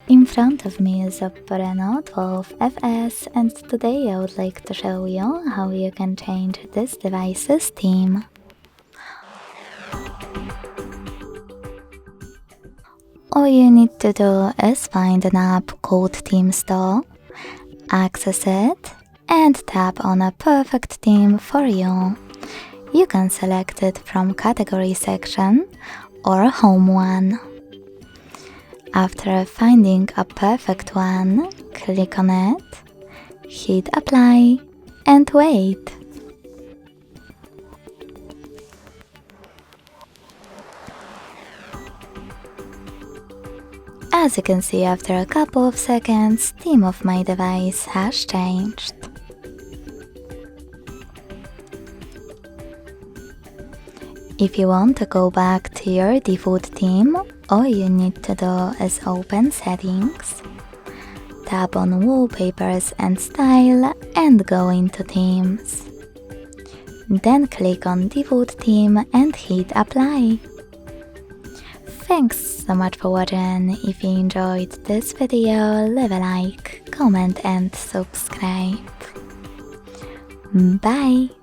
In front of me is OPPO RENO12 FS, and today I would like to show you how you can change this device's theme. All you need to do is find an app called Theme Store, access it, and tap on a perfect theme for you. You can select it from category section or home one. After finding a perfect one, click on it, hit apply and wait. As you can see, after a couple of seconds, theme of my device has changed. If you want to go back to your default theme, all you need to do is open Settings, tap on Wallpapers and Style and go into Themes. Then click on Default Theme and hit Apply. Thanks so much for watching. If you enjoyed this video, leave a like, comment and subscribe. Bye!